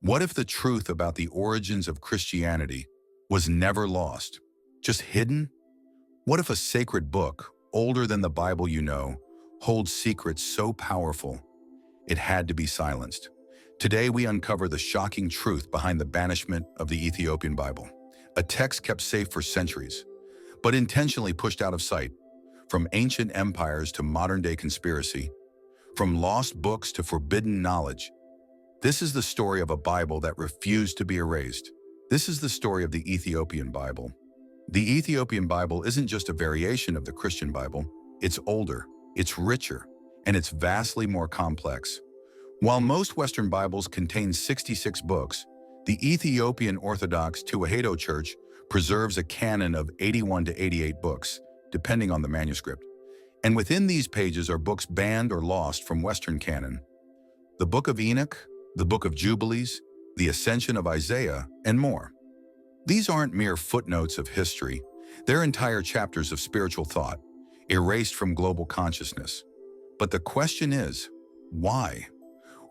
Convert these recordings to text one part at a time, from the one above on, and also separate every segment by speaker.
Speaker 1: What if the truth about the origins of Christianity was never lost, just hidden? What if a sacred book, older than the Bible you know, holds secrets so powerful it had to be silenced? Today we uncover the shocking truth behind the banishment of the Ethiopian Bible, a text kept safe for centuries, but intentionally pushed out of sight. From ancient empires to modern-day conspiracy, from lost books to forbidden knowledge, this is the story of a Bible that refused to be erased. This is the story of the Ethiopian Bible. The Ethiopian Bible isn't just a variation of the Christian Bible. It's older, it's richer, and it's vastly more complex. While most Western Bibles contain 66 books, the Ethiopian Orthodox Tewahedo Church preserves a canon of 81 to 88 books, depending on the manuscript. And within these pages are books banned or lost from Western canon. The Book of Enoch, the Book of Jubilees, the Ascension of Isaiah, and more. These aren't mere footnotes of history. They're entire chapters of spiritual thought, erased from global consciousness. But the question is, why?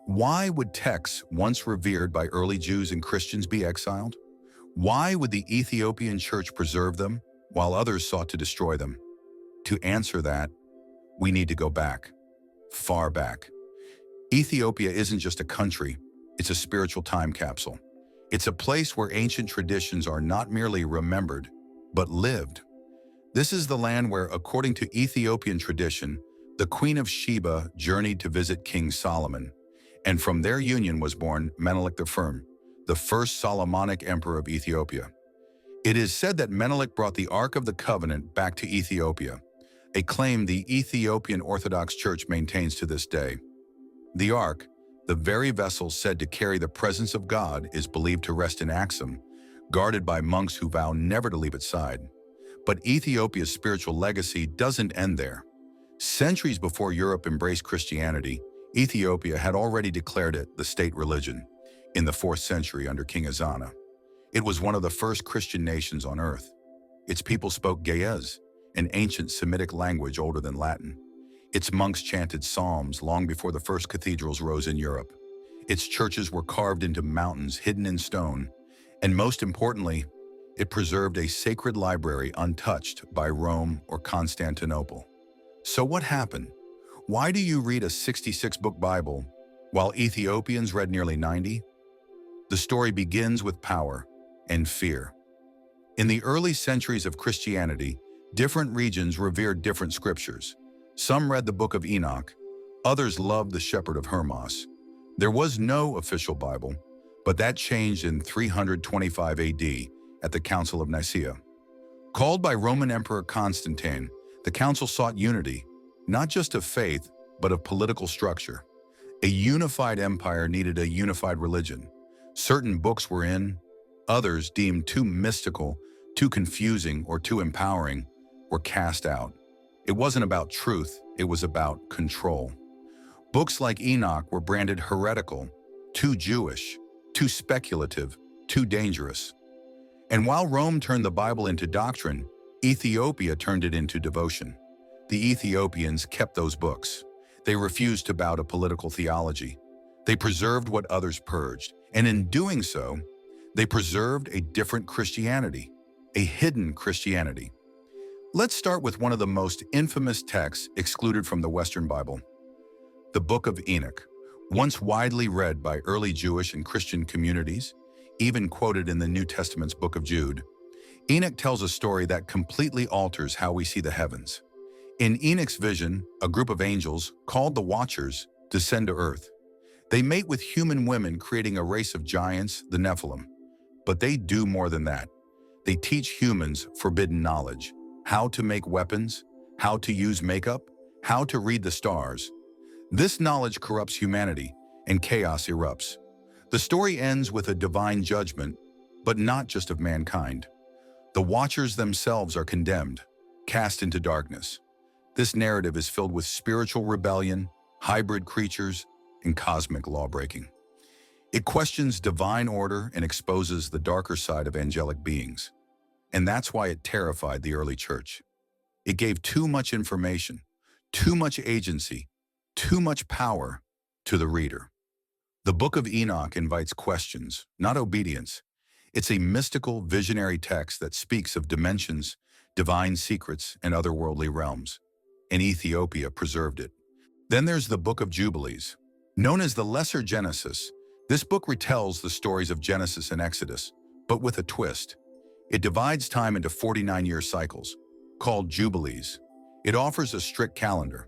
Speaker 1: Why would texts once revered by early Jews and Christians be exiled? Why would the Ethiopian church preserve them while others sought to destroy them? To answer that, we need to go back, far back. Ethiopia isn't just a country, it's a spiritual time capsule. It's a place where ancient traditions are not merely remembered, but lived. This is the land where, according to Ethiopian tradition, the Queen of Sheba journeyed to visit King Solomon, and from their union was born Menelik I, the first Solomonic emperor of Ethiopia. It is said that Menelik brought the Ark of the Covenant back to Ethiopia, a claim the Ethiopian Orthodox Church maintains to this day. The Ark, the very vessel said to carry the presence of God, is believed to rest in Axum, guarded by monks who vow never to leave its side. But Ethiopia's spiritual legacy doesn't end there. Centuries before Europe embraced Christianity, Ethiopia had already declared it the state religion, in the 4th century under King Ezana. It was one of the first Christian nations on earth. Its people spoke Ge'ez, an ancient Semitic language older than Latin. Its monks chanted psalms long before the first cathedrals rose in Europe. Its churches were carved into mountains hidden in stone, and most importantly, it preserved a sacred library untouched by Rome or Constantinople. So what happened? Why do you read a 66-book Bible while Ethiopians read nearly 90? The story begins with power and fear. In the early centuries of Christianity, different regions revered different scriptures. Some read the Book of Enoch, others loved the Shepherd of Hermas. There was no official Bible, but that changed in 325 AD at the Council of Nicaea. Called by Roman Emperor Constantine, the council sought unity, not just of faith, but of political structure. A unified empire needed a unified religion. Certain books were in, others deemed too mystical, too confusing, or too empowering, were cast out. It wasn't about truth, it was about control. Books like Enoch were branded heretical, too Jewish, too speculative, too dangerous. And while Rome turned the Bible into doctrine, Ethiopia turned it into devotion. The Ethiopians kept those books. They refused to bow to political theology. They preserved what others purged, and in doing so, they preserved a different Christianity, a hidden Christianity. Let's start with one of the most infamous texts excluded from the Western Bible, the Book of Enoch. Once widely read by early Jewish and Christian communities, even quoted in the New Testament's Book of Jude, Enoch tells a story that completely alters how we see the heavens. In Enoch's vision, a group of angels, called the Watchers, descend to earth. They mate with human women, creating a race of giants, the Nephilim. But they do more than that. They teach humans forbidden knowledge. How to make weapons, how to use makeup, how to read the stars. This knowledge corrupts humanity, and chaos erupts. The story ends with a divine judgment, but not just of mankind. The Watchers themselves are condemned, cast into darkness. This narrative is filled with spiritual rebellion, hybrid creatures, and cosmic lawbreaking. It questions divine order and exposes the darker side of angelic beings. And that's why it terrified the early church. It gave too much information, too much agency, too much power to the reader. The Book of Enoch invites questions, not obedience. It's a mystical, visionary text that speaks of dimensions, divine secrets, and otherworldly realms. And Ethiopia preserved it. Then there's the Book of Jubilees. Known as the Lesser Genesis, this book retells the stories of Genesis and Exodus, but with a twist. It divides time into 49-year cycles, called Jubilees. It offers a strict calendar.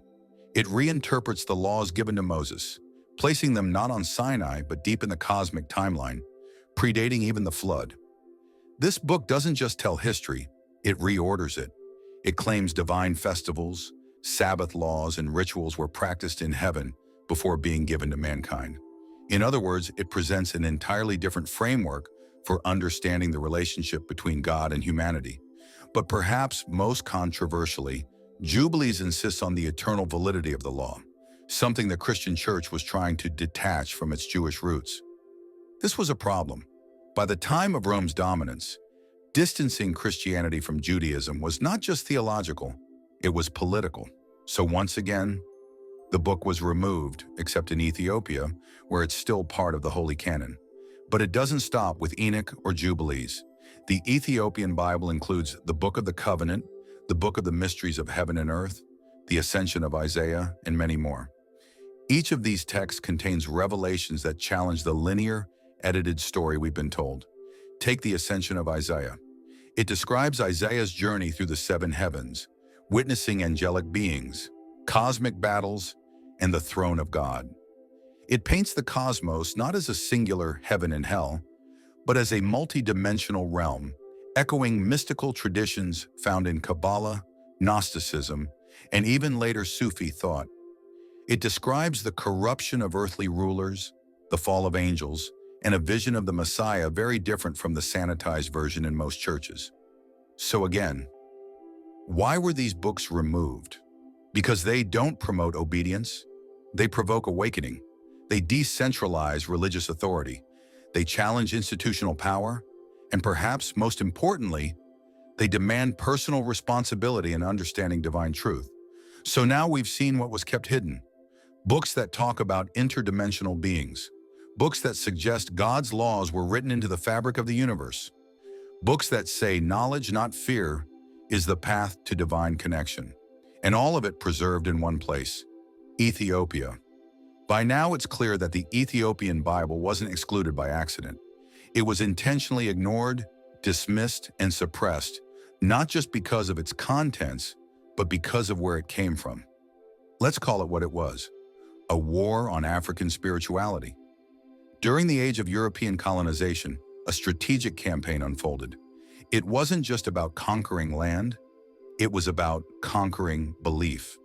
Speaker 1: It reinterprets the laws given to Moses, placing them not on Sinai but deep in the cosmic timeline, predating even the flood. This book doesn't just tell history, it reorders it. It claims divine festivals, Sabbath laws, and rituals were practiced in heaven before being given to mankind. In other words, it presents an entirely different framework for understanding the relationship between God and humanity. But perhaps most controversially, Jubilees insists on the eternal validity of the law, something the Christian church was trying to detach from its Jewish roots. This was a problem. By the time of Rome's dominance, distancing Christianity from Judaism was not just theological, it was political. So once again, the book was removed, except in Ethiopia, where it's still part of the Holy Canon. But it doesn't stop with Enoch or Jubilees. The Ethiopian Bible includes the Book of the Covenant, the Book of the Mysteries of Heaven and Earth, the Ascension of Isaiah, and many more. Each of these texts contains revelations that challenge the linear, edited story we've been told. Take the Ascension of Isaiah. It describes Isaiah's journey through the seven heavens, witnessing angelic beings, cosmic battles, and the throne of God. It paints the cosmos not as a singular heaven and hell, but as a multi-dimensional realm, echoing mystical traditions found in Kabbalah, Gnosticism, and even later Sufi thought. It describes the corruption of earthly rulers, the fall of angels, and a vision of the Messiah very different from the sanitized version in most churches. So again, why were these books removed? Because they don't promote obedience, they provoke awakening. They decentralize religious authority. They challenge institutional power. And perhaps most importantly, they demand personal responsibility in understanding divine truth. So now we've seen what was kept hidden. Books that talk about interdimensional beings. Books that suggest God's laws were written into the fabric of the universe. Books that say knowledge, not fear, is the path to divine connection. And all of it preserved in one place, Ethiopia. By now it's clear that the Ethiopian Bible wasn't excluded by accident. It was intentionally ignored, dismissed, and suppressed, not just because of its contents, but because of where it came from. Let's call it what it was, a war on African spirituality. During the age of European colonization, a strategic campaign unfolded. It wasn't just about conquering land, it was about conquering belief.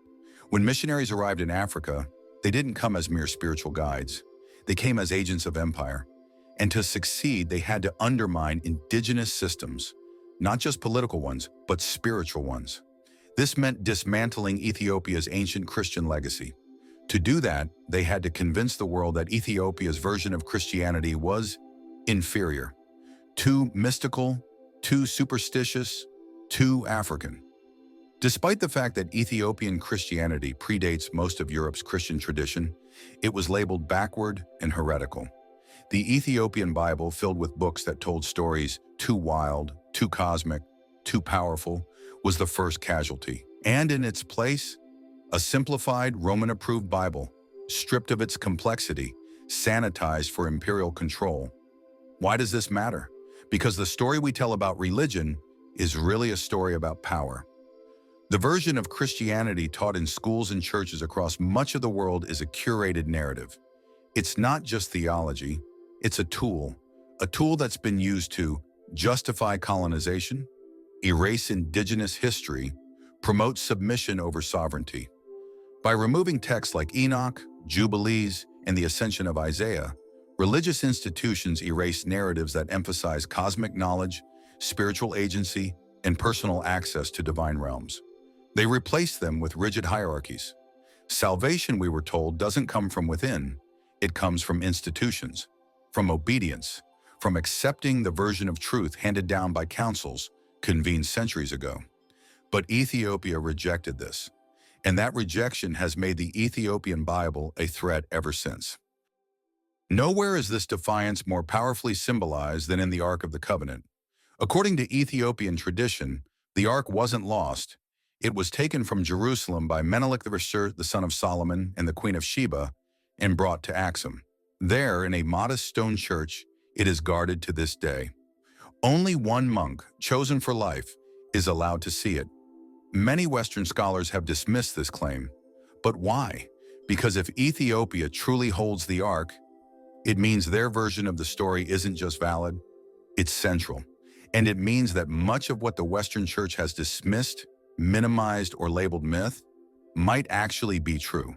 Speaker 1: When missionaries arrived in Africa, they didn't come as mere spiritual guides. They came as agents of empire. And to succeed, they had to undermine indigenous systems, not just political ones, but spiritual ones. This meant dismantling Ethiopia's ancient Christian legacy. To do that, they had to convince the world that Ethiopia's version of Christianity was inferior, too mystical, too superstitious, too African. Despite the fact that Ethiopian Christianity predates most of Europe's Christian tradition, it was labeled backward and heretical. The Ethiopian Bible, filled with books that told stories too wild, too cosmic, too powerful, was the first casualty. And in its place, a simplified Roman-approved Bible, stripped of its complexity, sanitized for imperial control. Why does this matter? Because the story we tell about religion is really a story about power. The version of Christianity taught in schools and churches across much of the world is a curated narrative. It's not just theology, it's a tool that's been used to justify colonization, erase indigenous history, promote submission over sovereignty. By removing texts like Enoch, Jubilees, and the Ascension of Isaiah, religious institutions erase narratives that emphasize cosmic knowledge, spiritual agency, and personal access to divine realms. They replace them with rigid hierarchies. Salvation, we were told, doesn't come from within. It comes from institutions, from obedience, from accepting the version of truth handed down by councils convened centuries ago. But Ethiopia rejected this, and that rejection has made the Ethiopian Bible a threat ever since. Nowhere is this defiance more powerfully symbolized than in the Ark of the Covenant. According to Ethiopian tradition, the Ark wasn't lost. It was taken from Jerusalem by Menelik I, the son of Solomon, and the Queen of Sheba, and brought to Axum. There, in a modest stone church, it is guarded to this day. Only one monk, chosen for life, is allowed to see it. Many Western scholars have dismissed this claim. But why? Because if Ethiopia truly holds the Ark, it means their version of the story isn't just valid, it's central. And it means that much of what the Western Church has dismissed, minimized, or labeled myth might actually be true.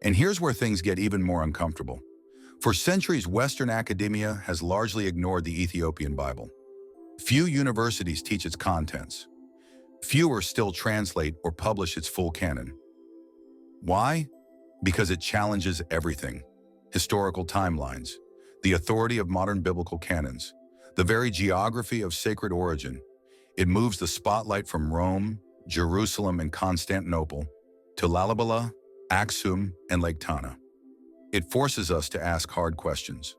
Speaker 1: And here's where things get even more uncomfortable. For centuries, Western academia has largely ignored the Ethiopian Bible. Few universities teach its contents. Fewer still translate or publish its full canon. Why? Because it challenges everything. Historical timelines, the authority of modern biblical canons, the very geography of sacred origin. It moves the spotlight from Rome, Jerusalem, and Constantinople to Lalibela, Axum, and Lake Tana. It forces us to ask hard questions.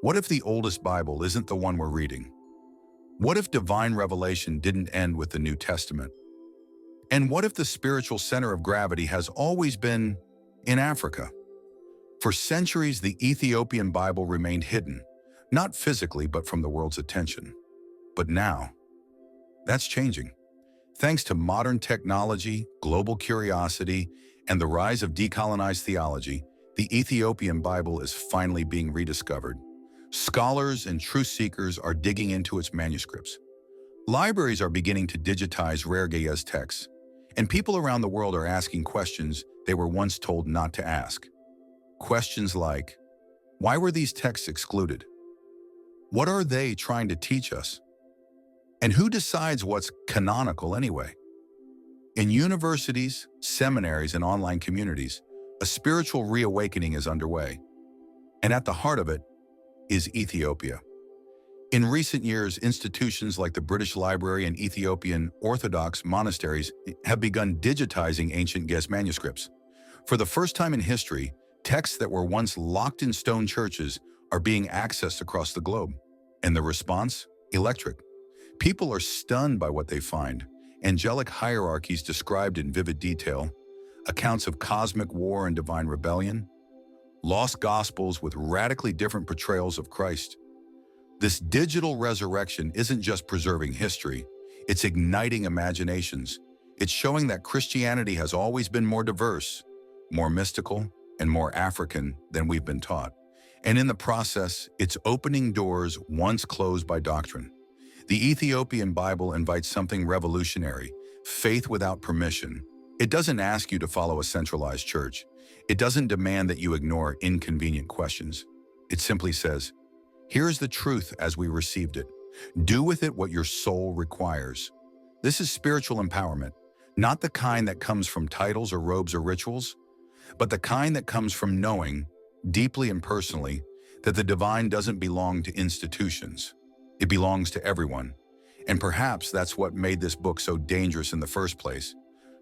Speaker 1: What if the oldest Bible isn't the one we're reading? What if divine revelation didn't end with the New Testament? And what if the spiritual center of gravity has always been in Africa? For centuries, the Ethiopian Bible remained hidden, not physically, but from the world's attention. But now, that's changing. Thanks to modern technology, global curiosity, and the rise of decolonized theology, the Ethiopian Bible is finally being rediscovered. Scholars and truth seekers are digging into its manuscripts. Libraries are beginning to digitize rare Ge'ez texts, and people around the world are asking questions they were once told not to ask. Questions like, why were these texts excluded? What are they trying to teach us? And who decides what's canonical anyway? In universities, seminaries, and online communities, a spiritual reawakening is underway. And at the heart of it is Ethiopia. In recent years, institutions like the British Library and Ethiopian Orthodox monasteries have begun digitizing ancient Ge'ez manuscripts. For the first time in history, texts that were once locked in stone churches are being accessed across the globe. And the response? Electric. People are stunned by what they find. Angelic hierarchies described in vivid detail, accounts of cosmic war and divine rebellion, lost gospels with radically different portrayals of Christ. This digital resurrection isn't just preserving history, it's igniting imaginations. It's showing that Christianity has always been more diverse, more mystical, and more African than we've been taught. And in the process, it's opening doors once closed by doctrine. The Ethiopian Bible invites something revolutionary, faith without permission. It doesn't ask you to follow a centralized church. It doesn't demand that you ignore inconvenient questions. It simply says, here's the truth as we received it. Do with it what your soul requires. This is spiritual empowerment, not the kind that comes from titles or robes or rituals, but the kind that comes from knowing, deeply and personally, that the divine doesn't belong to institutions. It belongs to everyone. And perhaps that's what made this book so dangerous in the first place.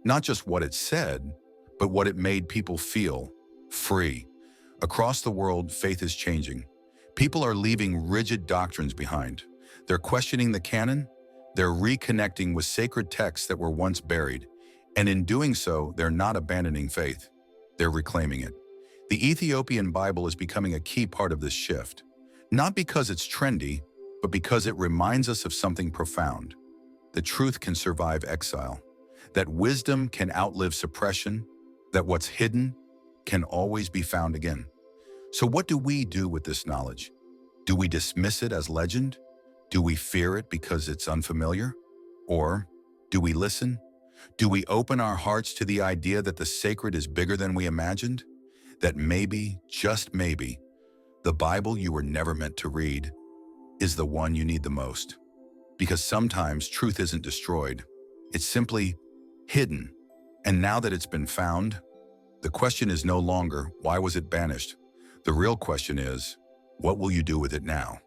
Speaker 1: Not just what it said, but what it made people feel, free. Across the world, faith is changing. People are leaving rigid doctrines behind. They're questioning the canon. They're reconnecting with sacred texts that were once buried. And in doing so, they're not abandoning faith. They're reclaiming it. The Ethiopian Bible is becoming a key part of this shift. Not because it's trendy, but because it reminds us of something profound. The truth can survive exile. That wisdom can outlive suppression. That what's hidden can always be found again. So what do we do with this knowledge? Do we dismiss it as legend? Do we fear it because it's unfamiliar? Or do we listen? Do we open our hearts to the idea that the sacred is bigger than we imagined? That maybe, just maybe, the Bible you were never meant to read is the one you need the most? Because sometimes truth isn't destroyed. It's simply hidden. And now that it's been found, the question is no longer, why was it banished? The real question is, what will you do with it now?